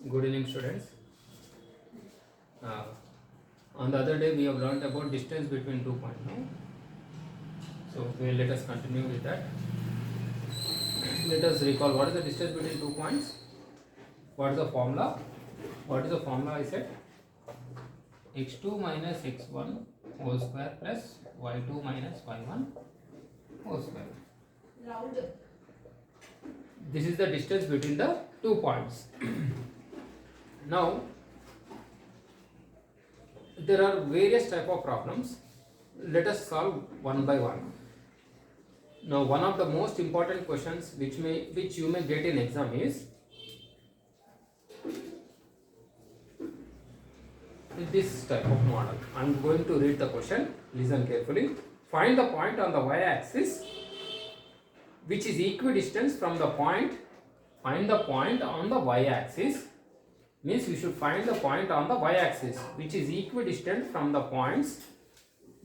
Good evening, students. On the other day, we have learnt about distance between 2 points. No? So, let us continue with that. Let us recall what is the distance between 2 points. What is the formula? What is the formula? I said x2 minus x1 whole square plus y2 minus y1 whole square. Louder. This is the distance between the 2 points. Now, there are various type of problems. Let us solve one by one. Now, one of the most important questions which you may get in exam is this type of model. I am going to read the question. Listen carefully. Find the point on the y-axis which is equidistant from the point. Find the point on the y-axis. Means we should find the point on the y-axis which is equidistant from the points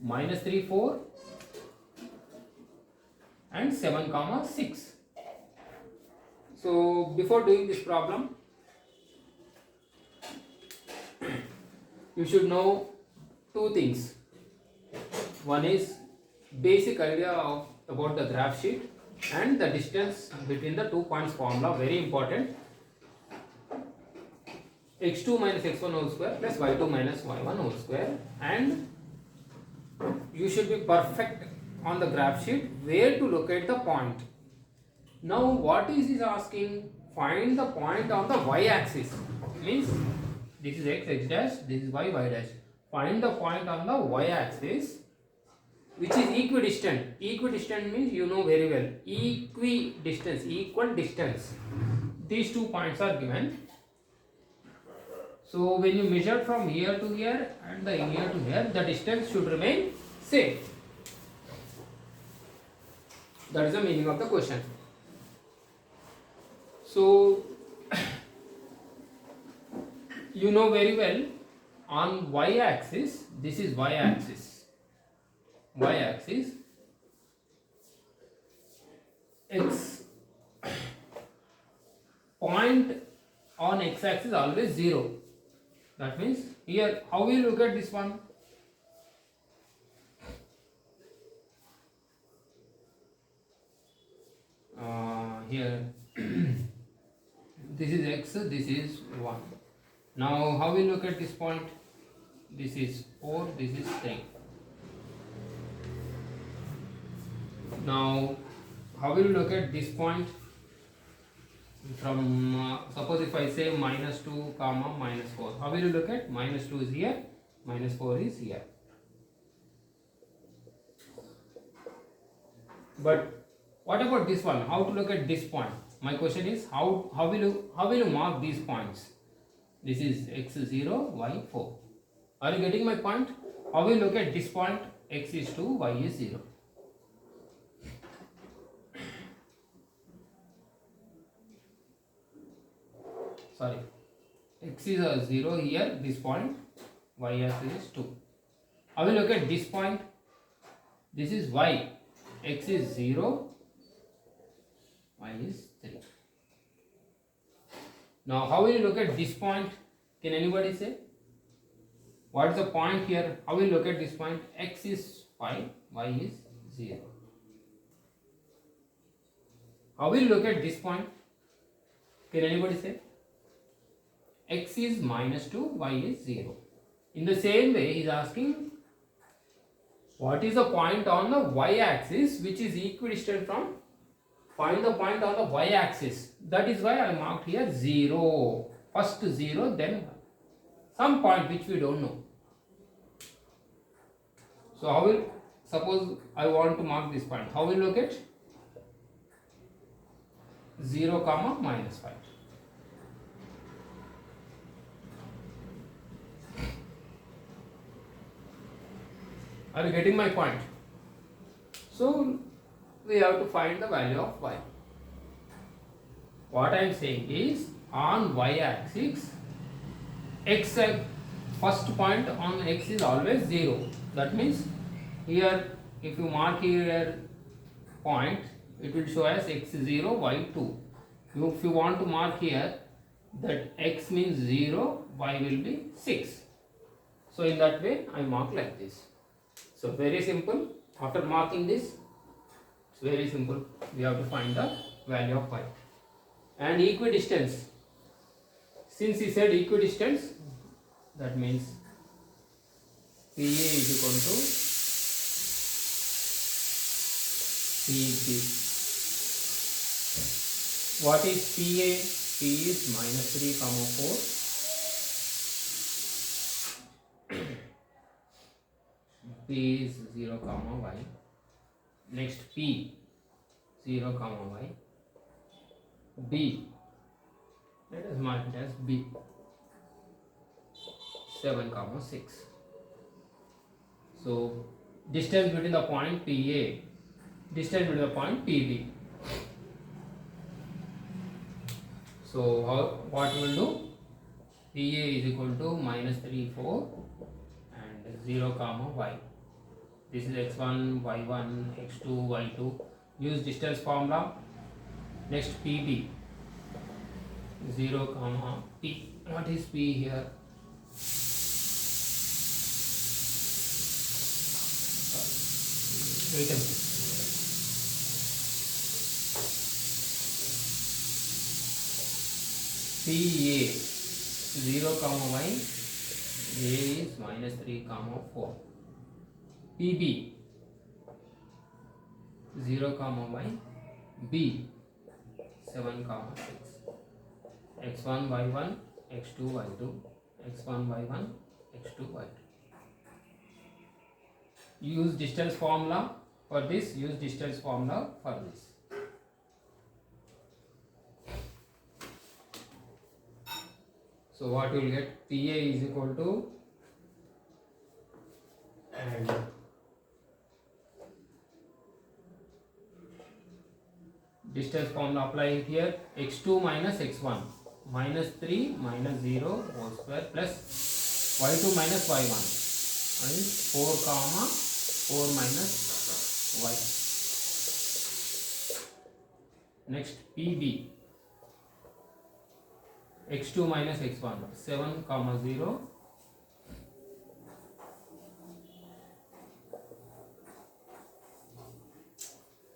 minus 3, 4 and 7, 6. So before doing this problem, you should know two things. One is basic idea about the graph sheet and the distance between the 2 points formula, very important. x2 minus x1 whole square plus y2 minus y1 whole square, and you should be perfect on the graph sheet where to locate the point. Now what is he asking? Find the point on the y-axis. Means this is x dash, this is y dash. Find the point on the y-axis which is equidistant. Equidistant means you know very well. Equidistance, equal distance. These 2 points are given. So when you measure from here to here and the here to here, the distance should remain same. That is the meaning of the question. So you know very well, on y-axis, this is y-axis. Y-axis, x point on x-axis always 0. That means here, how we look at this one? Here, this is x, this is 1. Now, how we look at this point? This is 4, this is 3. Now, how will you look at this point? From suppose if I say minus 2 comma minus 4, how will you look at? Minus 2 is here, minus 4 is here. But what about this one? How to look at this point? My question is how will you mark these points? This is x0, y4. Are you getting my point? How will you look at this point? X is 2, y is 0. Sorry, x is a 0 here, this point, y axis is 2. I will look at this point. This is y, x is 0, y is 3. Now, how will you look at this point? Can anybody say? What is the point here? How will you look at this point? X is 5, y is 0. How will you look at this point? Can anybody say? X is minus 2, y is 0. In the same way, he is asking what is the point on the y-axis which is equidistant from, find the point on the y-axis. That is why I marked here 0. First 0, then some point which we don't know. So how will, suppose I want to mark this point. How will you look at? 0 comma minus 5. Are you getting my point? So we have to find the value of y. What I am saying is, on y-axis, x first point on x is always 0. That means here, if you mark here point, it will show as x0, y2. If you want to mark here that x means 0, y will be 6. So in that way I mark like this. So very simple. After marking this, it's very simple. We have to find the value of y. And equidistance. Since he said equidistance, that means PA is equal to PB. What is PA? P is minus 3 comma 4. P is 0 comma y. Next P 0 comma y. B, let us mark it as B, 7 comma 6. So distance between the point PA, distance between the point PB. So what we will do? PA is equal to minus 3 4 and 0 comma y. This is x1 y1 x2 y2. Use distance formula. Next PB 0 comma P. What is P here? Wait a minute. PA 0 comma y. A is minus 3 comma 4. PB 0 comma y. B 7 comma 6. x1 y1 x2 y2 x1 y1 x2 y2. Use distance formula for this. Use distance formula for this. So what you will get? PA is equal to, and distance formula apply here. x2 minus x1 minus 3 minus 0 whole square plus y2 minus y1 and 4 comma 4 minus y. Next PB x2 minus x1 7 comma 0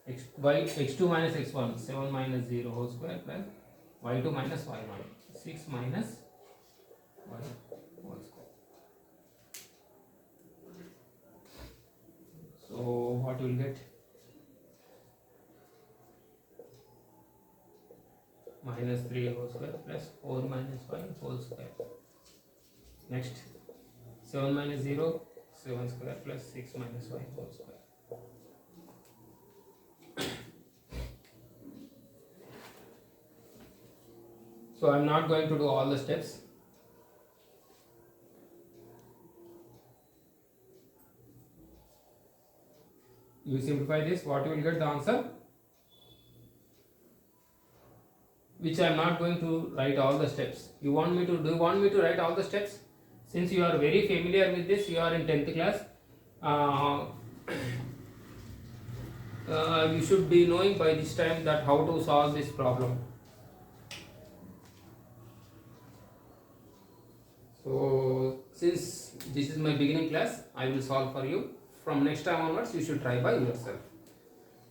x2 minus x1 7 minus 0 whole square plus y2 minus y1 6 minus y whole square. So what you will get? Minus 3 whole square plus 4 minus y whole square. Next 7 minus 0 7 square plus 6 minus y whole square. So I am not going to do all the steps. You simplify this, what you will get the answer? Which I am not going to write all the steps. You want me to do? You want me to write all the steps? Since you are very familiar with this, you are in 10th class. You should be knowing by this time that how to solve this problem. So since this is my beginning class, I will solve for you. From next time onwards, you should try by yourself.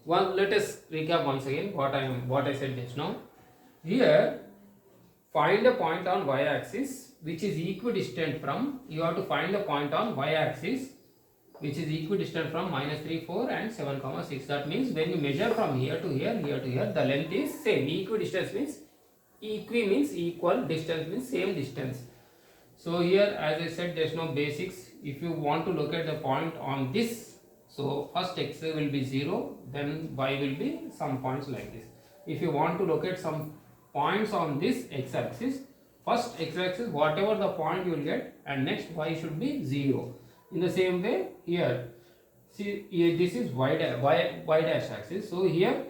Let us recap once again what I said just now. Here, find a point on y-axis which is equidistant from. You have to find a point on y-axis which is equidistant from minus 3, 4 and 7, 6. That means when you measure from here to here, the length is same. Equidistance means means equal, distance means same distance. So here, as I said, there is no basics. If you want to locate the point on this, so first x will be 0, then y will be some points like this. If you want to locate some points on this x-axis, first x-axis whatever the point you will get, and next y should be 0. In the same way here, see here this is y dash axis. So here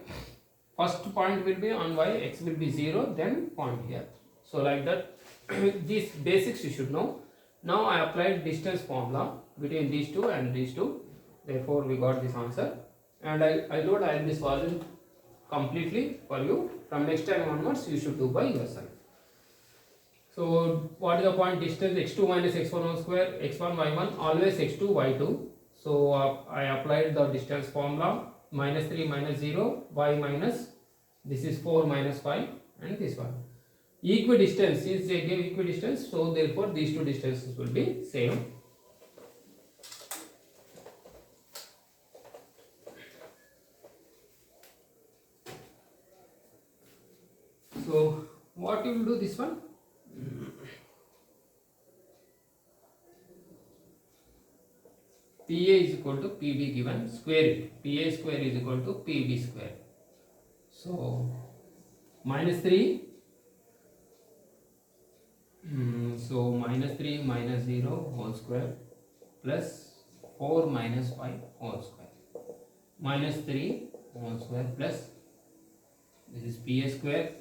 first point will be on y, x will be 0, then point here. So like that. These basics you should know. Now I applied distance formula between these two and these two. Therefore we got this answer. And I will be solving completely for you. From next time onwards you should do by yourself. So what is the point distance x2 minus x1 whole square, x1 y1, always x2 y2. So I applied the distance formula, minus 3 minus 0, y minus, this is 4 minus 5 and this one. Equidistance is they give equidistance, so therefore these two distances will be same. So what you will do this one? PA is equal to PB given, square it. PA square is equal to PB square. So minus 3. So minus 3 minus 0 whole square plus 4 minus 5 whole square. Minus 3 whole square plus, this is PA square.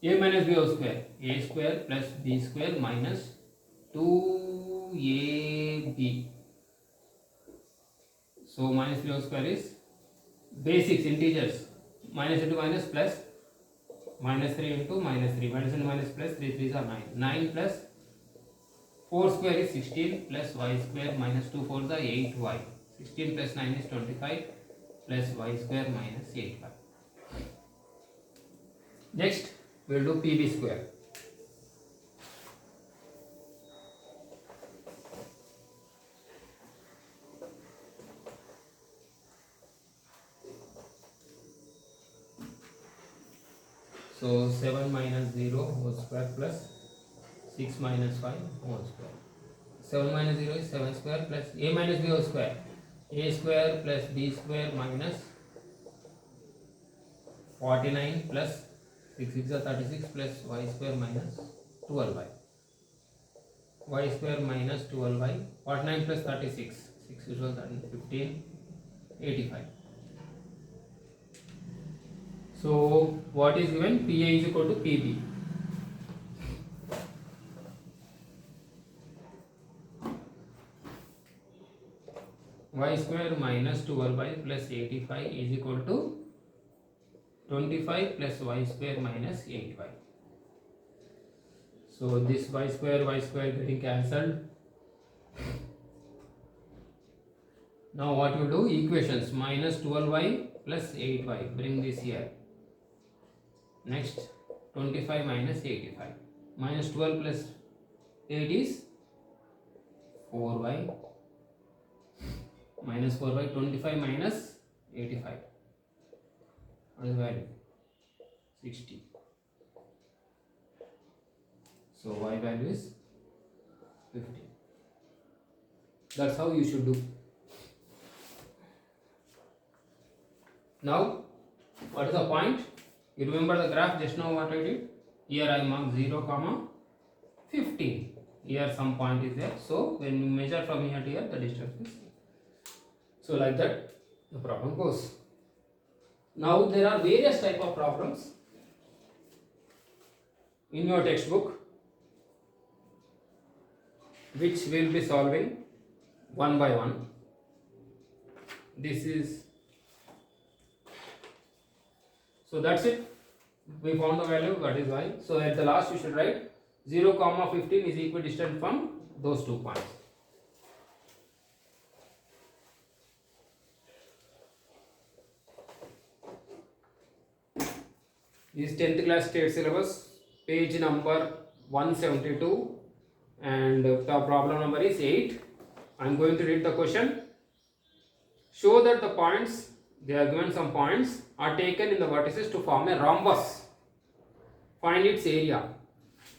A minus B whole square. A square plus B square minus 2AB. So minus 3 whole square is basics, integers. Minus into minus plus, minus 3 into minus 3. Minus into minus plus, 3 3s are 9. 9 plus 4 square is 16 plus y square minus 2 4 the 8y. 16 plus 9 is 25 plus y square minus 8y. Next we will do PB square. So 7 minus 0 whole square plus 6 minus 5 whole square. 7 minus 0 is 7 square plus A minus B whole square. A square plus B square minus 49 plus 6 6 are 36 plus y square minus 12y. Y square minus 12y. 49 plus 36. 6 is 13, 15, 85. So what is given? PA is equal to PB. Y square minus 12y plus 85 is equal to 25 plus y square minus 8y. So this y square getting cancelled. Now what you do? Equations, minus 12y plus 8y, bring this here. Next 25 minus 85. Minus 12 plus 8 is 4y. Minus 4y, 25 minus 85. What is the value? 60. So y value is 50. That's how you should do. Now, what is the point? You remember the graph just now what I did? Here I mark 0, 15. Here some point is there. So when you measure from here to here, the distance is. So like that the problem goes. Now there are various type of problems in your textbook which will be solving one by one. This is, so that's it. We found the value, that is y. So at the last you should write 0, 15 is equidistant from those 2 points. This 10th class state syllabus, page number 172, and the problem number is 8. I am going to read the question. Show that the points, they are given some points, are taken in the vertices to form a rhombus. Find its area.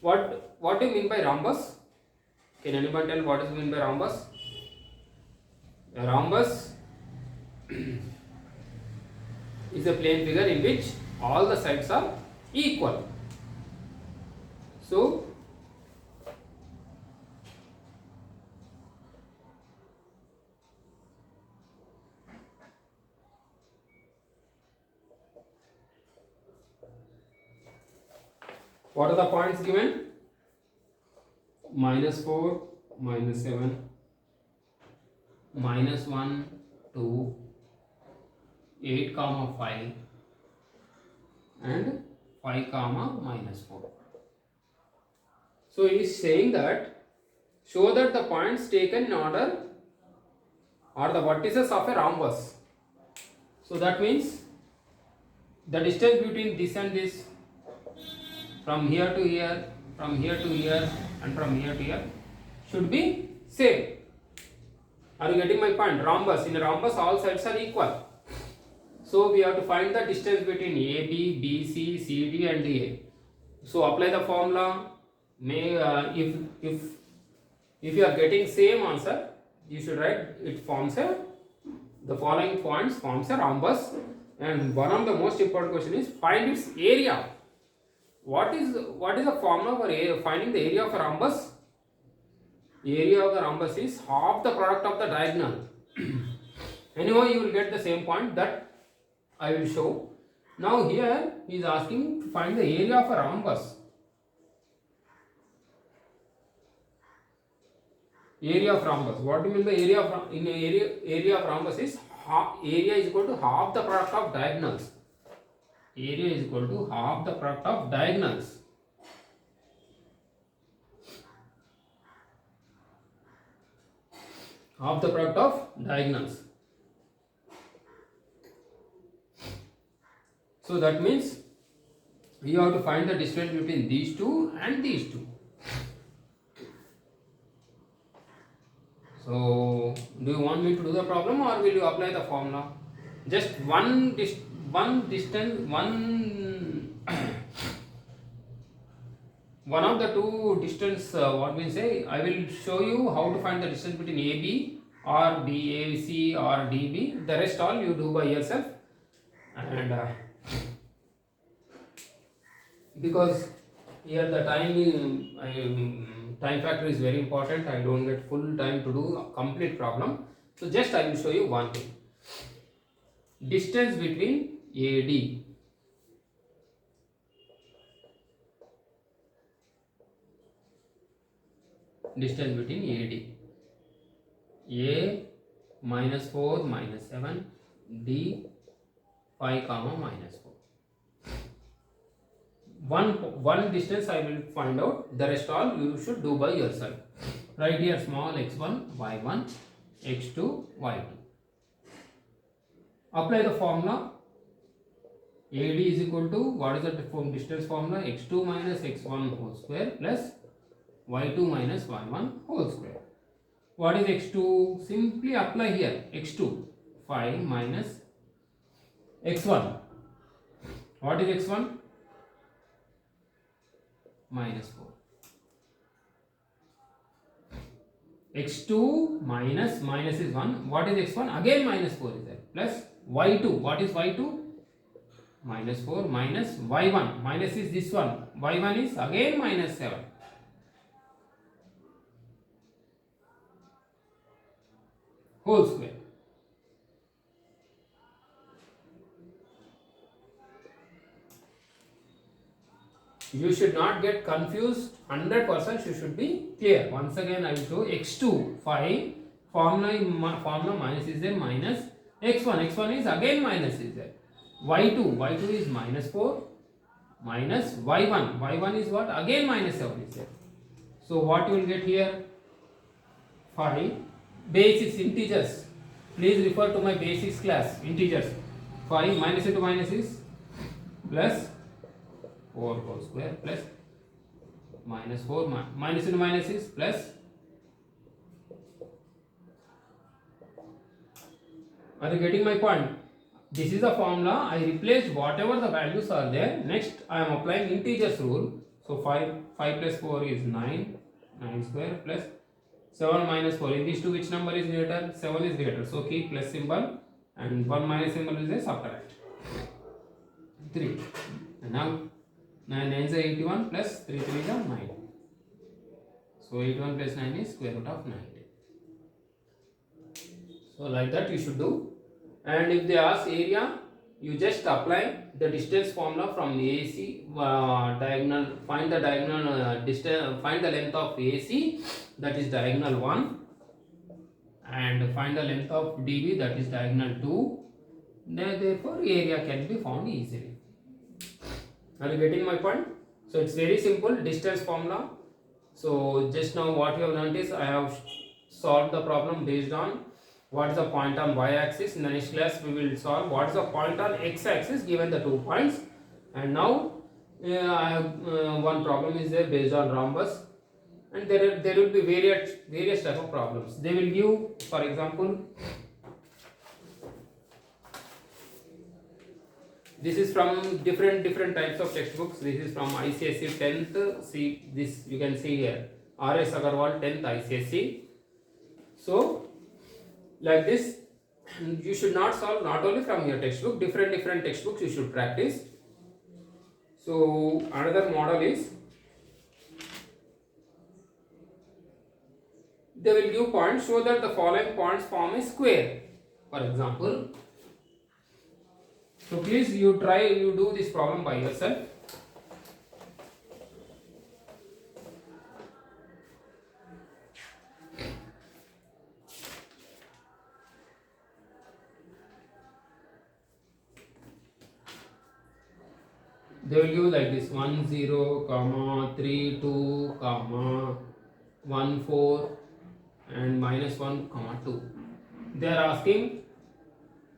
What do you mean by rhombus? Can anyone tell what is mean by rhombus? A rhombus is a plane figure in which all the sides are equal. So what are the points given? Minus 4, minus 7, minus 1, 2, 8, 5 and 5 comma minus 4. So he is saying that show that the points taken in order are the vertices of a rhombus. So that means the distance between this and this, from here to here, from here to here, and from here to here should be same. Are you getting my point? Rhombus. In a rhombus, all sides are equal. So we have to find the distance between AB, BC, CD, and DA. So apply the formula. If you are getting same answer, you should write it forms the following points forms a rhombus. And one of the most important question is find its area. What is the formula for finding the area of a rhombus? Area of the rhombus is half the product of the diagonal. Anyway, you will get the same point that I will show. Now here he is asking to find the area of a rhombus. Area of rhombus. What do you mean the area of area of rhombus is area is equal to half the product of diagonals. Area is equal to half the product of diagonals. Half the product of diagonals. So that means you have to find the distance between these two and these two. So do you want me to do the problem or will you apply the formula? Just one of the two distance, what we say, I will show you how to find the distance between AB or BAC or DB. The rest all you do by yourself. And because here the time factor is very important, I don't get full time to do a complete problem. So just I will show you one thing. Distance between AD. Distance between AD. A minus 4 minus 7, D 5 comma minus 4. One distance I will find out, the rest all you should do by yourself. Right here small x1, y1, x2, y2. Apply the formula. AD is equal to, what is the distance formula? x2 minus x1 whole square plus y2 minus y1 whole square. What is x2? Simply apply here x2, 5 minus x1. What is x1? Minus 4. x2 minus is 1. What is x1? Again minus 4 is there. Plus y2. What is y2? Minus 4 minus y1. Minus is this one. y1 is again minus 7. Whole square. You should not get confused. 100% you should be clear. Once again I will show x2 5. Formula minus is there, minus x1. x1 is again minus is there. y2 is minus 4 minus y1 is what? Again minus 7 is there. So what you will get here? 5. Basics, integers. Please refer to my basics class. Integers. 5 minus into minus is plus 4 whole square plus minus 4 minus into minus is plus. Are you getting my point? This is the formula. I replaced whatever the values are there. Next I am applying integers rule. So 5 plus 4 is 9 square plus 7 minus 4. In these two, which number is greater? 7 is greater. So keep plus symbol and 1 minus symbol is a subtract. 3. And now 9 9 is 81 plus 3 3 is 9. So 81 plus 9 is square root of 90. So like that you should do. And if they ask area, you just apply the distance formula from AC diagonal. Find the diagonal distance. Find the length of AC, that is diagonal 1, and find the length of DB, that is diagonal 2. Therefore area can be found easily. Are you getting my point? So it's very simple distance formula. So just now what we have learned is I have solved the problem based on what is the point on y-axis. In the next class we will solve what is the point on x-axis given the 2 points. And now I have one problem is there based on rhombus, and there will be various type of problems. They will give, for example, this is from different types of textbooks. This is from Icse 10th. See this, you can see here, R.S. Agarwal 10th Icse. So like this, you should not solve not only from your textbook, different textbooks you should practice. So another model is, they will give points, show that the following points form a square, for example. So please you do this problem by yourself. They will give like this 1 0 comma 3 2 comma 1 4 and minus 1 comma 2. They are asking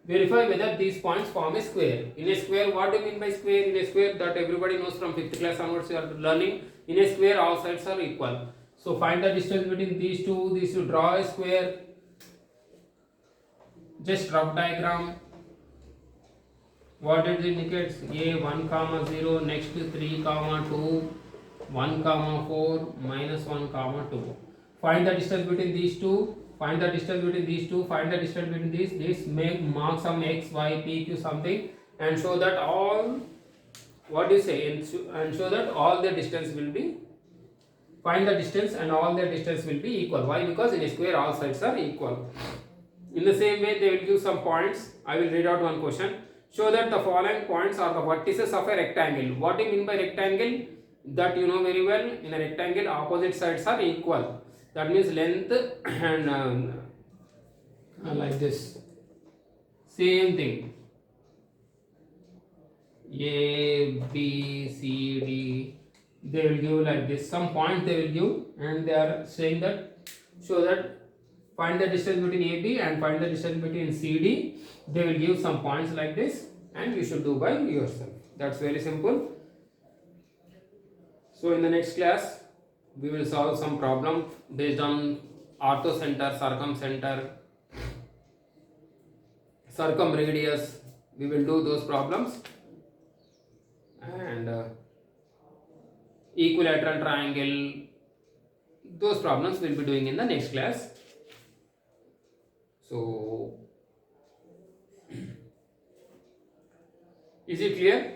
verify whether these points form a square. In a square, what do you mean by square? In a square, that everybody knows from 5th class onwards you are learning. In a square all sides are equal. So find the distance between these two. This you draw a square. Just rough diagram. What it indicates? A 1 comma 0, next 3 comma 2, 1 comma 4, minus 1 comma 2. Find the distance between these two. Find the distance between these two. Find the distance between these. This make mark some x, y, p, q something, and show that all, what do you say, and show that all the distance will be, find the distance and all the distance will be equal. Why? Because in a square all sides are equal. In the same way they will give some points. I will read out one question. Show that the following points are the vertices of a rectangle. What do you mean by rectangle? That you know very well. In a rectangle opposite sides are equal. That means length and like this, same thing, A, B, C, D, they will give like this, some point they will give, and they are saying that, show that find the distance between AB and find the distance between CD. They will give some points like this, and you should do by yourself. That's very simple. So in the next class we will solve some problem based on orthocenter, circumcenter, circumradius. We will do those problems, and equilateral triangle, those problems we will be doing in the next class. So is it clear?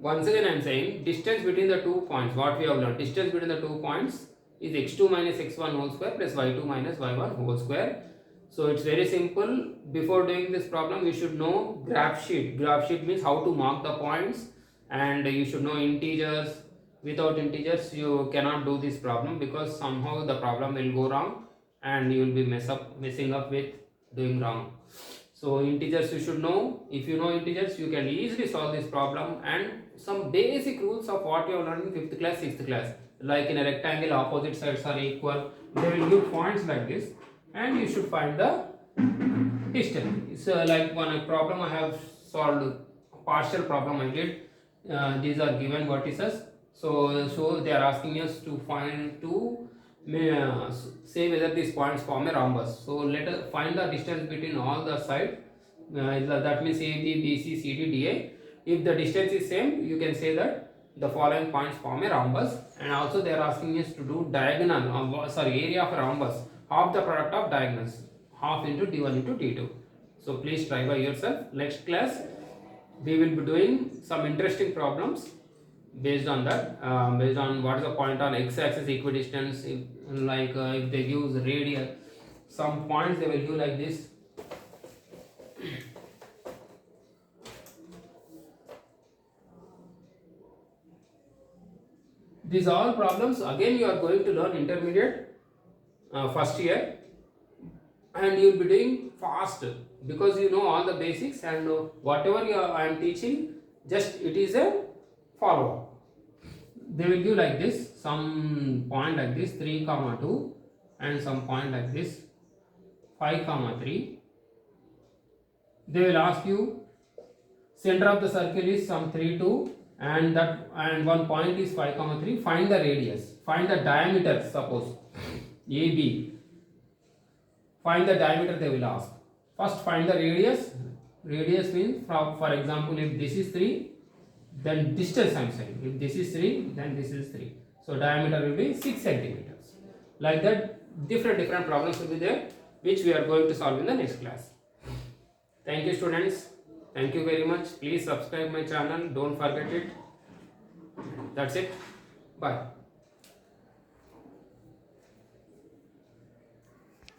Once again I am saying distance between the 2 points, what we have learned, distance between the 2 points is x2 minus x1 whole square plus y2 minus y1 whole square. So it's very simple. Before doing this problem you should know graph sheet. Graph sheet means how to mark the points, and you should know integers. Without integers you cannot do this problem, because somehow the problem will go wrong and you will be messing up with doing wrong. So integers you should know. If you know integers you can easily solve this problem, and some basic rules of what you have learned in 5th class, 6th class. Like in a rectangle opposite sides are equal. They will give points like this, and you should find the distance. So like one problem I have solved, partial problem I did. These are given vertices. So they are asking us to say whether these points form a rhombus. So let us find the distance between all the sides. That means AB, BC, CD, DA. If the distance is same, you can say that the following points form a rhombus. And also they are asking us to do diagonal, area of a rhombus, half the product of diagonals, half into D1 into D2. So please try by yourself. Next class we will be doing some interesting problems based on that, based on what is the point on x-axis equidistance. If they use radius, some points they will give like this. These all problems again you are going to learn intermediate first year, and you will be doing fast because you know all the basics, and whatever I am teaching, just it is a follow up. They will give like this, some point like this 3, 2 and some point like this 5, 3. They will ask you center of the circle is some 3, 2 and one point is 5, 3. Find the radius, find the diameter, suppose AB. Find the diameter they will ask. First find the radius. Radius means, for example, if this is 3, then distance I am saying. If this is 3, then this is 3. So diameter will be 6 centimeters. Like that, different problems will be there, which we are going to solve in the next class. Thank you, students. Thank you very much. Please subscribe my channel. Don't forget it. That's it. Bye.